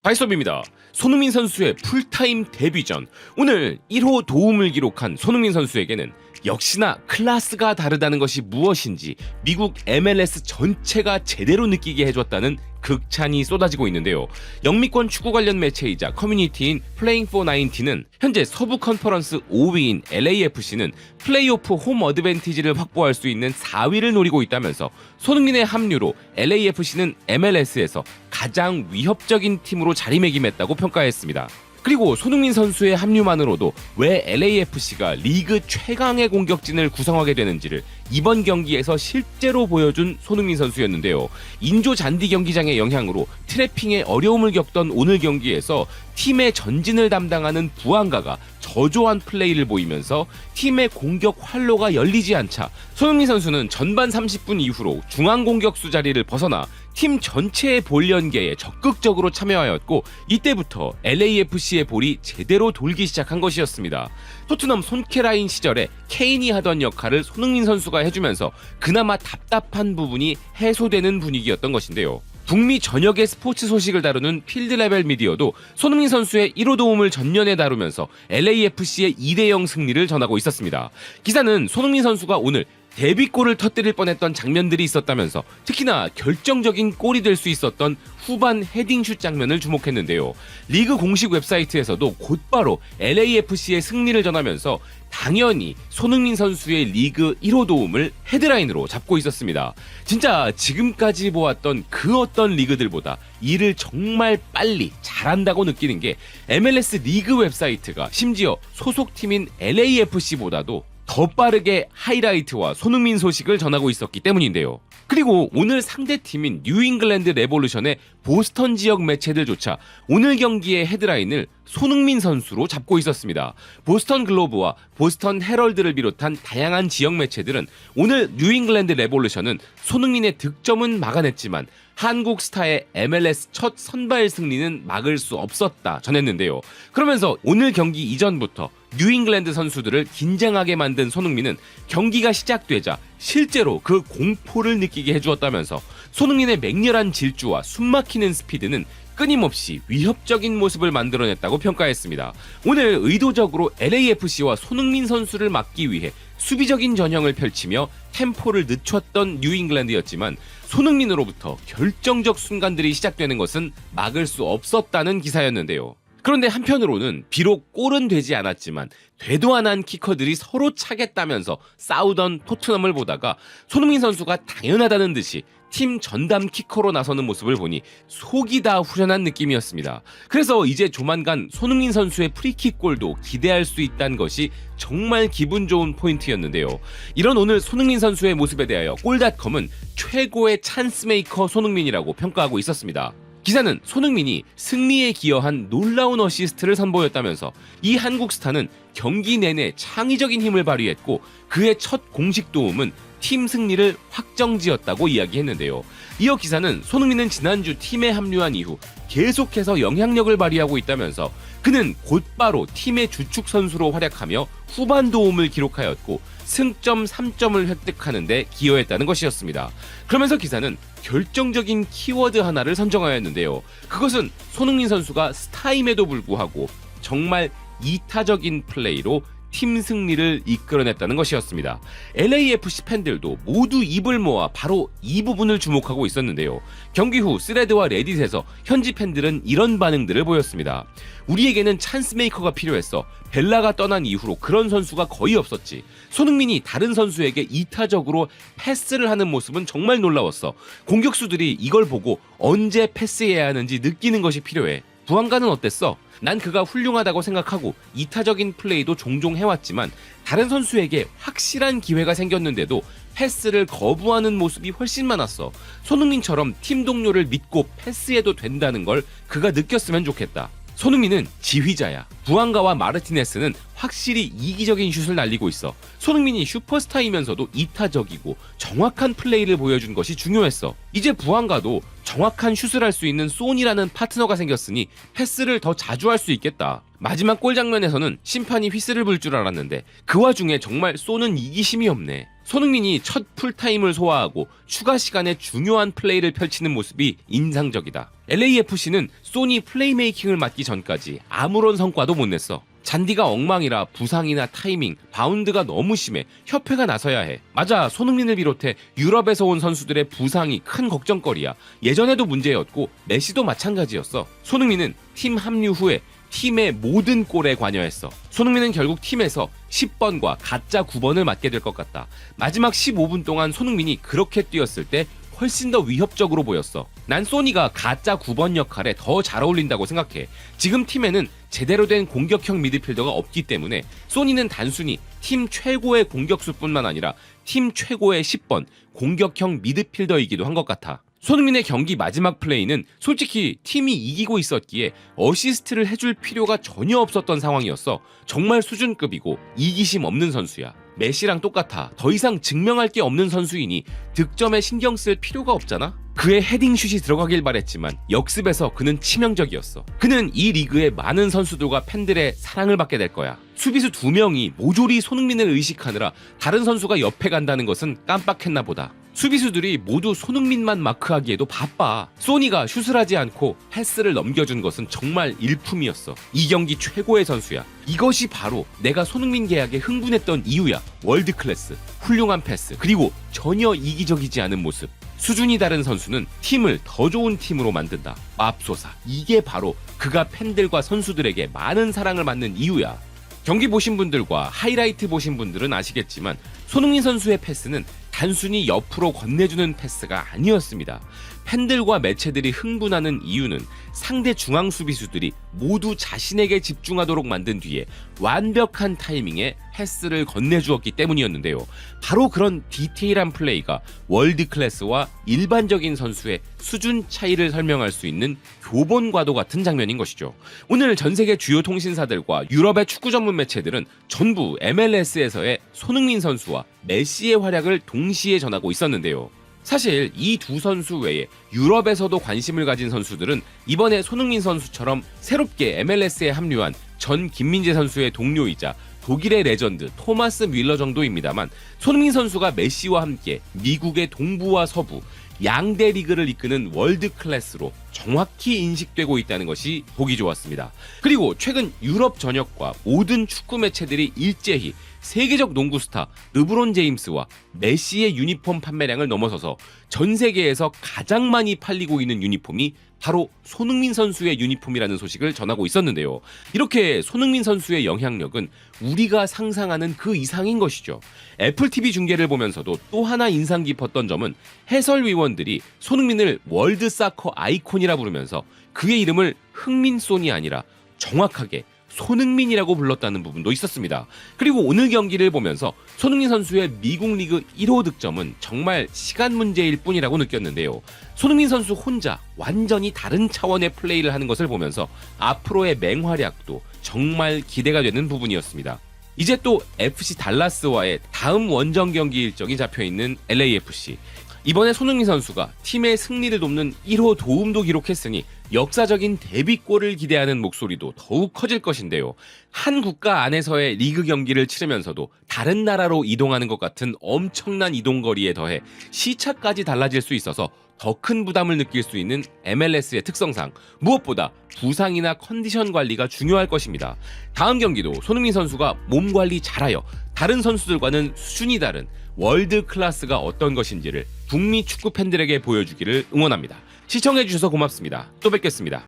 다이소비입니다. 손흥민 선수의 풀타임 데뷔전, 오늘 1호 도움을 기록한 손흥민 선수에게는 역시나 클래스가 다르다는 것이 무엇인지 미국 MLS 전체가 제대로 느끼게 해줬다는 극찬이 쏟아지고 있는데요. 영미권 축구 관련 매체이자 커뮤니티인 Playing for 90는 현재 서부 컨퍼런스 5위인 LAFC는 플레이오프 홈 어드밴티지를 확보할 수 있는 4위를 노리고 있다면서 손흥민의 합류로 LAFC는 MLS에서 가장 위협적인 팀으로 자리매김했다고 평가했습니다. 그리고 손흥민 선수의 합류만으로도 왜 LAFC가 리그 최강의 공격진을 구성하게 되는지를 이번 경기에서 실제로 보여준 손흥민 선수였는데요. 인조 잔디 경기장의 영향으로 트래핑에 어려움을 겪던 오늘 경기에서 팀의 전진을 담당하는 부안가가 저조한 플레이를 보이면서 팀의 공격 활로가 열리지 않자 손흥민 선수는 전반 30분 이후로 중앙 공격수 자리를 벗어나 팀 전체의 볼 연계에 적극적으로 참여하였고, 이때부터 LAFC의 볼이 제대로 돌기 시작한 것이었습니다. 토트넘 손케라인 시절에 케인이 하던 역할을 손흥민 선수가 해주면서 그나마 답답한 부분이 해소되는 분위기였던 것인데요. 북미 전역의 스포츠 소식을 다루는 필드레벨 미디어도 손흥민 선수의 1호 도움을 전면에 다루면서 LAFC의 2대0 승리를 전하고 있었습니다. 기사는 손흥민 선수가 오늘 데뷔골을 터뜨릴 뻔했던 장면들이 있었다면서 특히나 결정적인 골이 될 수 있었던 후반 헤딩슛 장면을 주목했는데요. 리그 공식 웹사이트에서도 곧바로 LAFC의 승리를 전하면서 당연히 손흥민 선수의 리그 1호 도움을 헤드라인으로 잡고 있었습니다. 진짜 지금까지 보았던 그 어떤 리그들보다 일을 정말 빨리 잘한다고 느끼는 게 MLS 리그 웹사이트가 심지어 소속팀인 LAFC보다도 더 빠르게 하이라이트와 손흥민 소식을 전하고 있었기 때문인데요. 그리고 오늘 상대팀인 뉴잉글랜드 레볼루션의 보스턴 지역 매체들조차 오늘 경기의 헤드라인을 손흥민 선수로 잡고 있었습니다. 보스턴 글로브와 보스턴 헤럴드를 비롯한 다양한 지역 매체들은 오늘 뉴잉글랜드 레볼루션은 손흥민의 득점은 막아냈지만 한국 스타의 MLS 첫 선발 승리는 막을 수 없었다 전했는데요. 그러면서 오늘 경기 이전부터 뉴잉글랜드 선수들을 긴장하게 만든 손흥민은 경기가 시작되자 실제로 그 공포를 느끼게 해주었다면서 손흥민의 맹렬한 질주와 숨막히는 스피드는 끊임없이 위협적인 모습을 만들어냈다고 평가했습니다. 오늘 의도적으로 LAFC와 손흥민 선수를 막기 위해 수비적인 전형을 펼치며 템포를 늦췄던 뉴잉글랜드였지만 손흥민으로부터 결정적 순간들이 시작되는 것은 막을 수 없었다는 기사였는데요. 그런데 한편으로는 비록 골은 되지 않았지만 되도 않은 키커들이 서로 차겠다면서 싸우던 토트넘을 보다가 손흥민 선수가 당연하다는 듯이 팀 전담 키커로 나서는 모습을 보니 속이 다 후련한 느낌이었습니다. 그래서 이제 조만간 손흥민 선수의 프리킥 골도 기대할 수 있다는 것이 정말 기분 좋은 포인트였는데요. 이런 오늘 손흥민 선수의 모습에 대하여 골닷컴은 최고의 찬스메이커 손흥민이라고 평가하고 있었습니다. 기사는 손흥민이 승리에 기여한 놀라운 어시스트를 선보였다면서 이 한국 스타는 경기 내내 창의적인 힘을 발휘했고 그의 첫 공식 도움은 팀 승리를 확정지었다고 이야기했는데요. 이어 기사는 손흥민은 지난주 팀에 합류한 이후 계속해서 영향력을 발휘하고 있다면서 그는 곧바로 팀의 주축 선수로 활약하며 후반 도움을 기록하였고 승점 3점을 획득하는 데 기여했다는 것이었습니다. 그러면서 기사는 결정적인 키워드 하나를 선정하였는데요. 그것은 손흥민 선수가 스타임에도 불구하고 정말 이타적인 플레이로 팀 승리를 이끌어냈다는 것이었습니다. LAFC 팬들도 모두 입을 모아 바로 이 부분을 주목하고 있었는데요. 경기 후 스레드와 레딧에서 현지 팬들은 이런 반응들을 보였습니다. 우리에게는 찬스메이커가 필요했어. 벨라가 떠난 이후로 그런 선수가 거의 없었지. 손흥민이 다른 선수에게 이타적으로 패스를 하는 모습은 정말 놀라웠어. 공격수들이 이걸 보고 언제 패스해야 하는지 느끼는 것이 필요해. 부안가는 어땠어? 난 그가 훌륭하다고 생각하고 이타적인 플레이도 종종 해왔지만 다른 선수에게 확실한 기회가 생겼는데도 패스를 거부하는 모습이 훨씬 많았어. 손흥민처럼 팀 동료를 믿고 패스해도 된다는 걸 그가 느꼈으면 좋겠다. 손흥민은 지휘자야. 부안가와 마르티네스는 확실히 이기적인 슛을 날리고 있어. 손흥민이 슈퍼스타이면서도 이타적이고 정확한 플레이를 보여준 것이 중요했어. 이제 부안가도 정확한 슛을 할 수 있는 손이라는 파트너가 생겼으니 패스를 더 자주 할 수 있겠다. 마지막 골 장면에서는 심판이 휘슬을 불 줄 알았는데 그 와중에 정말 손은 이기심이 없네. 손흥민이 첫 풀타임을 소화하고 추가 시간에 중요한 플레이를 펼치는 모습이 인상적이다. LAFC는 소니 플레이메이킹을 맡기 전까지 아무런 성과도 못 냈어. 잔디가 엉망이라 부상이나 타이밍, 바운드가 너무 심해 협회가 나서야 해. 맞아, 손흥민을 비롯해 유럽에서 온 선수들의 부상이 큰 걱정거리야. 예전에도 문제였고 메시도 마찬가지였어. 손흥민은 팀 합류 후에 팀의 모든 골에 관여했어. 손흥민은 결국 팀에서 10번과 가짜 9번을 맡게 될 것 같다. 마지막 15분 동안 손흥민이 그렇게 뛰었을 때 훨씬 더 위협적으로 보였어. 난 소니가 가짜 9번 역할에 더 잘 어울린다고 생각해. 지금 팀에는 제대로 된 공격형 미드필더가 없기 때문에 소니는 단순히 팀 최고의 공격수뿐만 아니라 팀 최고의 10번 공격형 미드필더이기도 한 것 같아. 손흥민의 경기 마지막 플레이는 솔직히 팀이 이기고 있었기에 어시스트를 해줄 필요가 전혀 없었던 상황이었어. 정말 수준급이고 이기심 없는 선수야. 메시랑 똑같아. 더 이상 증명할 게 없는 선수이니 득점에 신경 쓸 필요가 없잖아? 그의 헤딩슛이 들어가길 바랬지만 역습에서 그는 치명적이었어. 그는 이 리그의 많은 선수들과 팬들의 사랑을 받게 될 거야. 수비수 2명이 모조리 손흥민을 의식하느라 다른 선수가 옆에 간다는 것은 깜빡했나 보다. 수비수들이 모두 손흥민만 마크하기에도 바빠. 소니가 슛을 하지 않고 패스를 넘겨준 것은 정말 일품이었어. 이 경기 최고의 선수야. 이것이 바로 내가 손흥민 계약에 흥분했던 이유야. 월드클래스, 훌륭한 패스, 그리고 전혀 이기적이지 않은 모습. 수준이 다른 선수는 팀을 더 좋은 팀으로 만든다. 맙소사. 이게 바로 그가 팬들과 선수들에게 많은 사랑을 받는 이유야. 경기 보신 분들과 하이라이트 보신 분들은 아시겠지만 손흥민 선수의 패스는 단순히 옆으로 건네주는 패스가 아니었습니다. 팬들과 매체들이 흥분하는 이유는 상대 중앙 수비수들이 모두 자신에게 집중하도록 만든 뒤에 완벽한 타이밍에 패스를 건네주었기 때문이었는데요. 바로 그런 디테일한 플레이가 월드클래스와 일반적인 선수의 수준 차이를 설명할 수 있는 교본과도 같은 장면인 것이죠. 오늘 전 세계 주요 통신사들과 유럽의 축구 전문 매체들은 전부 MLS에서의 손흥민 선수와 메시의 활약을 동시에 전하고 있었는데요. 사실 이 두 선수 외에 유럽에서도 관심을 가진 선수들은 이번에 손흥민 선수처럼 새롭게 MLS에 합류한 전 김민재 선수의 동료이자 독일의 레전드 토마스 뮬러 정도입니다만, 손흥민 선수가 메시와 함께 미국의 동부와 서부 양대 리그를 이끄는 월드 클래스로 정확히 인식되고 있다는 것이 보기 좋았습니다. 그리고 최근 유럽 전역과 모든 축구 매체들이 일제히 세계적 농구 스타 르브론 제임스와 메시의 유니폼 판매량을 넘어서서 전 세계에서 가장 많이 팔리고 있는 유니폼이 바로 손흥민 선수의 유니폼이라는 소식을 전하고 있었는데요. 이렇게 손흥민 선수의 영향력은 우리가 상상하는 그 이상인 것이죠. 애플TV 중계를 보면서도 또 하나 인상 깊었던 점은 해설위원들이 손흥민을 월드사커 아이콘이라 부르면서 그의 이름을 흥민손이 아니라 정확하게 손흥민이라고 불렀다는 부분도 있었습니다. 그리고 오늘 경기를 보면서 손흥민 선수의 미국 리그 1호 득점은 정말 시간 문제일 뿐이라고 느꼈는데요. 손흥민 선수 혼자 완전히 다른 차원의 플레이를 하는 것을 보면서 앞으로의 맹활약도 정말 기대가 되는 부분이었습니다. 이제 또 FC 달라스와의 다음 원정 경기 일정이 잡혀있는 LAFC. 이번에 손흥민 선수가 팀의 승리를 돕는 1호 도움도 기록했으니 역사적인 데뷔골을 기대하는 목소리도 더욱 커질 것인데요. 한 국가 안에서의 리그 경기를 치르면서도 다른 나라로 이동하는 것 같은 엄청난 이동거리에 더해 시차까지 달라질 수 있어서 더 큰 부담을 느낄 수 있는 MLS의 특성상 무엇보다 부상이나 컨디션 관리가 중요할 것입니다. 다음 경기도 손흥민 선수가 몸 관리 잘하여 다른 선수들과는 수준이 다른 월드 클래스가 어떤 것인지를 북미 축구 팬들에게 보여주기를 응원합니다. 시청해주셔서 고맙습니다. 또 뵙겠습니다.